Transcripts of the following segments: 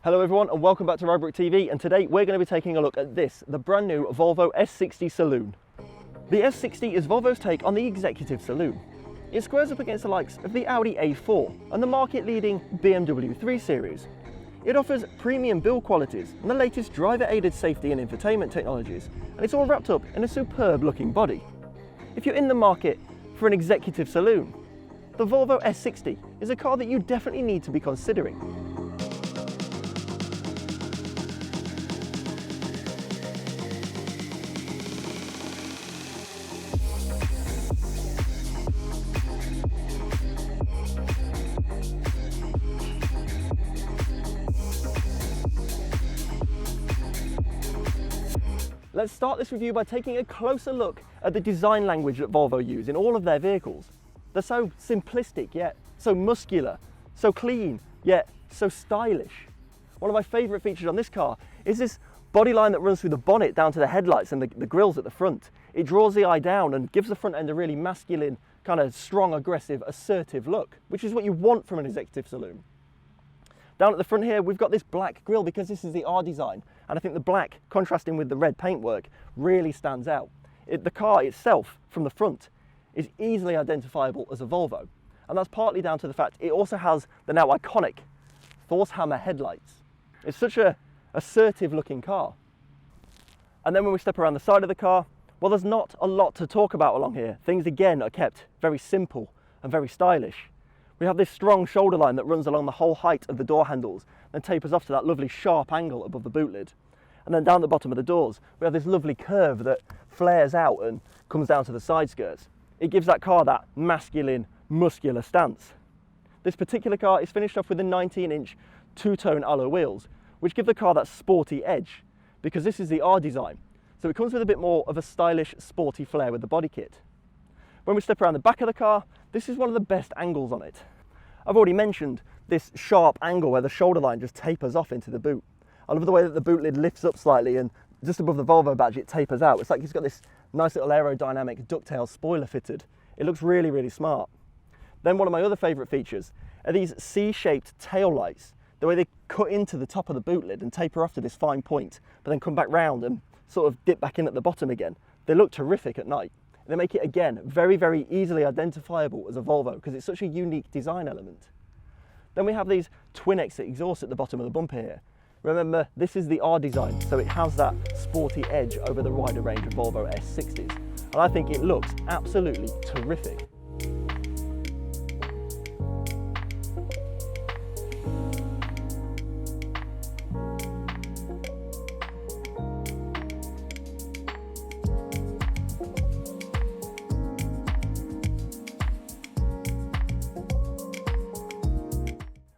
Hello everyone and welcome back to Roadbook TV, and today we're going to be taking a look at this, the brand new Volvo S60 Saloon. The S60 is Volvo's take on the executive saloon. It squares up against the likes of the Audi A4 and the market-leading BMW 3 Series. It offers premium build qualities and the latest driver-aided safety and infotainment technologies, and it's all wrapped up in a superb looking body. If you're in the market for an executive saloon, the Volvo S60 is a car that you definitely need to be considering. Let's start this review by taking a closer look at the design language that Volvo use in all of their vehicles. They're so simplistic yet so muscular, so clean yet so stylish. One of my favourite features on this car is this bodyline that runs through the bonnet down to the headlights and the grills at the front. It draws the eye down and gives the front end a really masculine, kind of strong, aggressive, assertive look, which is what you want from an executive saloon. Down at the front here, we've got this black grille because this is the R design, and I think the black contrasting with the red paintwork really stands out. The car itself, from the front, is easily identifiable as a Volvo, and that's partly down to the fact it also has the now iconic Thor's hammer headlights. It's such a assertive looking car. And then when we step around the side of the car, well, there's not a lot to talk about along here. Things again are kept very simple and very stylish. We have this strong shoulder line that runs along the whole height of the door handles and tapers off to that lovely sharp angle above the boot lid. And then down the bottom of the doors, we have this lovely curve that flares out and comes down to the side skirts. It gives that car that masculine, muscular stance. This particular car is finished off with the 19-inch two-tone alloy wheels, which give the car that sporty edge, because this is the R design. So it comes with a bit more of a stylish, sporty flair with the body kit. When we step around the back of the car, this is one of the best angles on it. I've already mentioned this sharp angle where the shoulder line just tapers off into the boot. I love the way that the boot lid lifts up slightly and just above the Volvo badge it tapers out. It's like it's got this nice little aerodynamic ducktail spoiler fitted. It looks really, really smart. Then one of my other favourite features are these C-shaped tail lights. The way they cut into the top of the boot lid and taper off to this fine point, but then come back round and sort of dip back in at the bottom again. They look terrific at night. They make it, again, very, very easily identifiable as a Volvo because it's such a unique design element. Then we have these twin exit exhausts at the bottom of the bumper here. Remember, this is the R design, so it has that sporty edge over the wider range of Volvo S60s. And I think it looks absolutely terrific.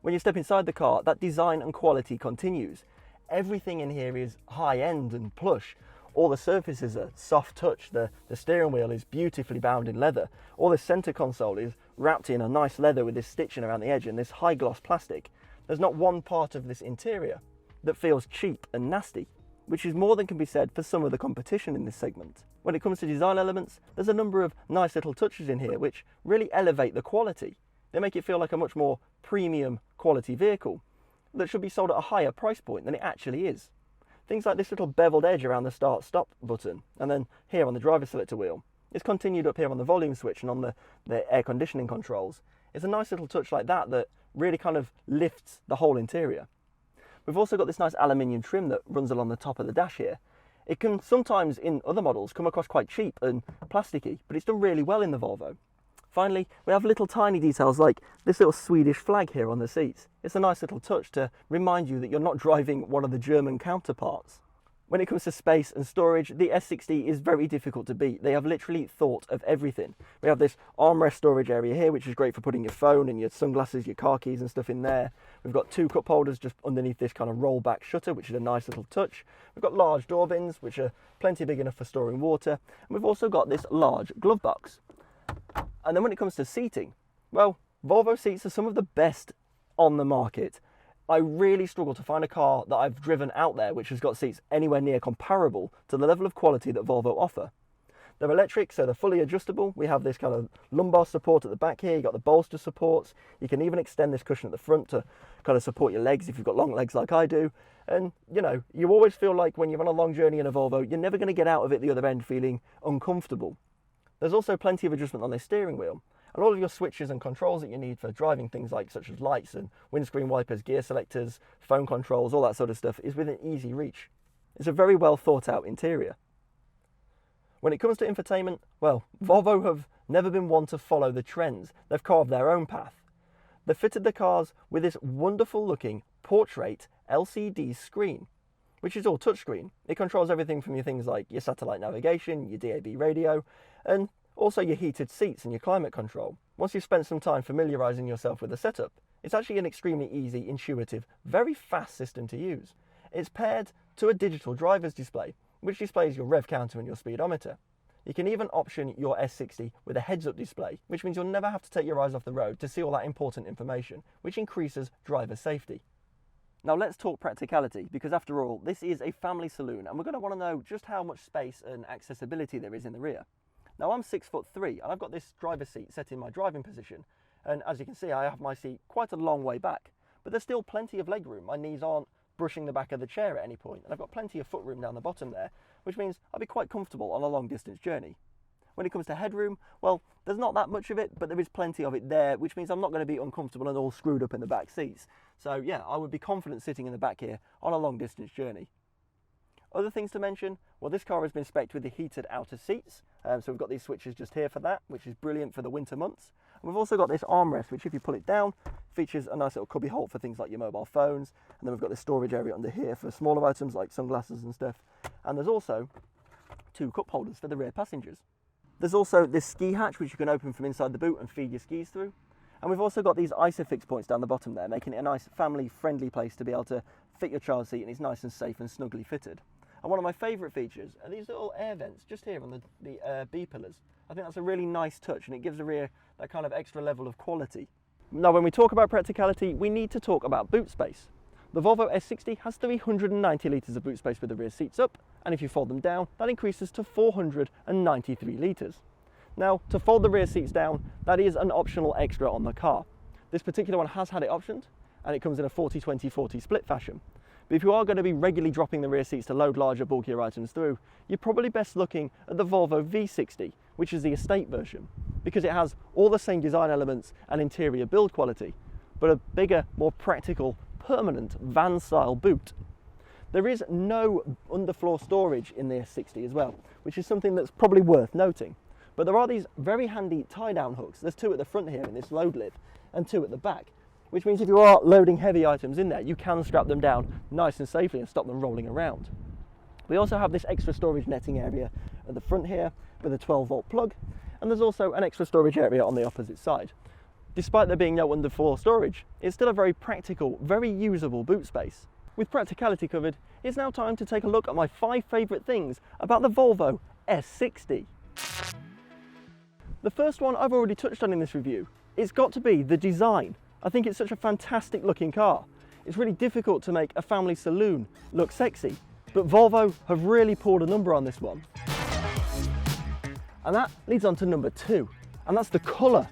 When you step inside the car, that design and quality continues. Everything in here is high-end and plush. All the surfaces are soft touch. The steering wheel is beautifully bound in leather. All the centre console is wrapped in a nice leather with this stitching around the edge and this high-gloss plastic. There's not one part of this interior that feels cheap and nasty, which is more than can be said for some of the competition in this segment. When it comes to design elements, there's a number of nice little touches in here which really elevate the quality. They make it feel like a much more premium quality vehicle that should be sold at a higher price point than it actually is. Things like this little beveled edge around the start-stop button, and then here on the driver selector wheel. It's continued up here on the volume switch and on the air conditioning controls. It's a nice little touch like that that really kind of lifts the whole interior. We've also got this nice aluminium trim that runs along the top of the dash here. It can sometimes, in other models, come across quite cheap and plasticky, but it's done really well in the Volvo. Finally, we have little tiny details like this little Swedish flag here on the seats. It's a nice little touch to remind you that you're not driving one of the German counterparts. When it comes to space and storage, the S60 is very difficult to beat. They have literally thought of everything. We have this armrest storage area here, which is great for putting your phone and your sunglasses, your car keys and stuff in there. We've got two cup holders just underneath this kind of roll-back shutter, which is a nice little touch. We've got large door bins, which are plenty big enough for storing water. And we've also got this large glove box. And then when it comes to seating, well, Volvo seats are some of the best on the market. I really struggle to find a car that I've driven out there which has got seats anywhere near comparable to the level of quality that Volvo offer. They're electric, so they're fully adjustable. We have this kind of lumbar support at the back here. You've got the bolster supports. You can even extend this cushion at the front to kind of support your legs if you've got long legs like I do. And, you know, you always feel like when you're on a long journey in a Volvo, you're never going to get out of it the other end feeling uncomfortable. There's also plenty of adjustment on this steering wheel. And all of your switches and controls that you need for driving things like such as lights and windscreen wipers, gear selectors, phone controls, all that sort of stuff is within easy reach. It's a very well thought out interior. When it comes to infotainment, well, Volvo have never been one to follow the trends. They've carved their own path. They've fitted the cars with this wonderful looking portrait LCD screen, which is all touchscreen. It controls everything from your things like your satellite navigation, your DAB radio, and also your heated seats and your climate control. Once you've spent some time familiarising yourself with the setup, it's actually an extremely easy, intuitive, very fast system to use. It's paired to a digital driver's display, which displays your rev counter and your speedometer. You can even option your S60 with a heads-up display, which means you'll never have to take your eyes off the road to see all that important information, which increases driver safety. Now let's talk practicality, because after all, this is a family saloon and we're going to want to know just how much space and accessibility there is in the rear. Now I'm 6'3" and I've got this driver's seat set in my driving position, and as you can see I have my seat quite a long way back, but there's still plenty of leg room. My knees aren't brushing the back of the chair at any point, and I've got plenty of foot room down the bottom there, which means I'll be quite comfortable on a long distance journey. When it comes to headroom, well, there's not that much of it, but there is plenty of it there, which means I'm not going to be uncomfortable and all screwed up in the back seats. So yeah, I would be confident sitting in the back here on a long distance journey. Other things to mention, well, this car has been spec'd with the heated outer seats, so we've got these switches just here for that, which is brilliant for the winter months. And we've also got this armrest, which if you pull it down, features a nice little cubby hole for things like your mobile phones, and then we've got this storage area under here for smaller items like sunglasses and stuff. And there's also 2 cup holders for the rear passengers. There's also this ski hatch, which you can open from inside the boot and feed your skis through. And we've also got these ISOFIX points down the bottom there, making it a nice family-friendly place to be able to fit your child seat, and it's nice and safe and snugly fitted. And one of my favourite features are these little air vents just here on the B pillars. I think that's a really nice touch, and it gives the rear that kind of extra level of quality. Now, when we talk about practicality, we need to talk about boot space. The Volvo S60 has 390 litres of boot space with the rear seats up, and if you fold them down, that increases to 493 litres. Now, to fold the rear seats down, that is an optional extra on the car. This particular one has had it optioned, and it comes in a 40-20-40 split fashion. But if you are going to be regularly dropping the rear seats to load larger, bulkier items through, you're probably best looking at the Volvo V60, which is the estate version, because it has all the same design elements and interior build quality, but a bigger, more practical, permanent van-style boot. There is no underfloor storage in the S60 as well, which is something that's probably worth noting. But there are these very handy tie-down hooks. There's 2 at the front here in this load lid, and 2 at the back, which means if you are loading heavy items in there, you can strap them down nice and safely and stop them rolling around. We also have this extra storage netting area at the front here with a 12-volt plug, and there's also an extra storage area on the opposite side. Despite there being no underfloor storage, it's still a very practical, very usable boot space. With practicality covered, it's now time to take a look at my 5 favourite things about the Volvo S60. The first one I've already touched on in this review. It's got to be the design. I think it's such a fantastic looking car. It's really difficult to make a family saloon look sexy, but Volvo have really pulled a number on this one. And that leads on to number 2, and that's the colour.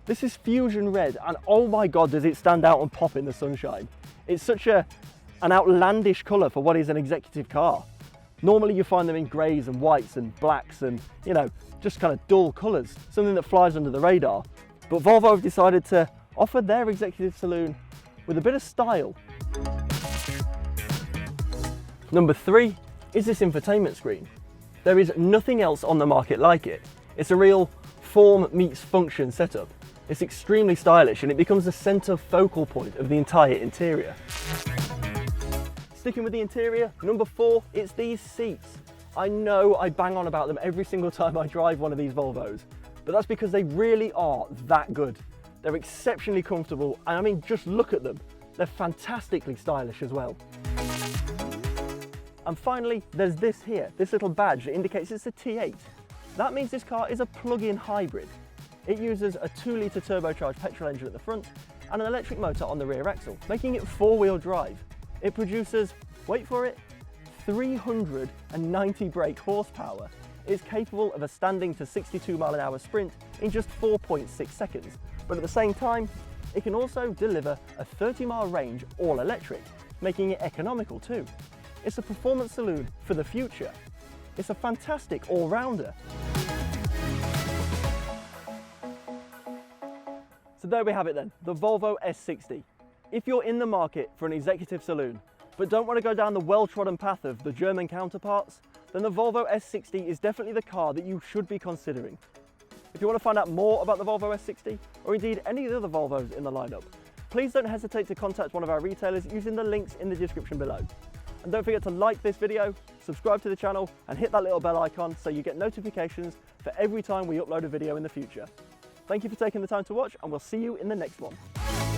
This is fusion red, and oh my god does it stand out and pop in the sunshine. It's such an outlandish colour for what is an executive car. Normally you find them in greys and whites and blacks and, you know, just kind of dull colours, something that flies under the radar. But Volvo have decided to offer their executive saloon with a bit of style. Number 3 is this infotainment screen. There is nothing else on the market like it. It's a real form meets function setup. It's extremely stylish and it becomes the centre focal point of the entire interior. Sticking with the interior, number 4, it's these seats. I know I bang on about them every single time I drive one of these Volvos, but that's because they really are that good. They're exceptionally comfortable, and I mean, just look at them. They're fantastically stylish as well. And finally, there's this here, this little badge that indicates it's a T8. That means this car is a plug-in hybrid. It uses a 2-litre turbocharged petrol engine at the front and an electric motor on the rear axle, making it 4-wheel drive. It produces, wait for it, 390 brake horsepower, it's capable of a standing to 62-mile-an-hour sprint in just 4.6 seconds, but at the same time, it can also deliver a 30-mile range all electric, making it economical too. It's a performance saloon for the future. It's a fantastic all-rounder. So there we have it then, the Volvo S60. If you're in the market for an executive saloon, but don't want to go down the well-trodden path of the German counterparts, then the Volvo S60 is definitely the car that you should be considering. If you want to find out more about the Volvo S60, or indeed any of the other Volvos in the lineup, please don't hesitate to contact one of our retailers using the links in the description below. And don't forget to like this video, subscribe to the channel, and hit that little bell icon so you get notifications for every time we upload a video in the future. Thank you for taking the time to watch, and we'll see you in the next one.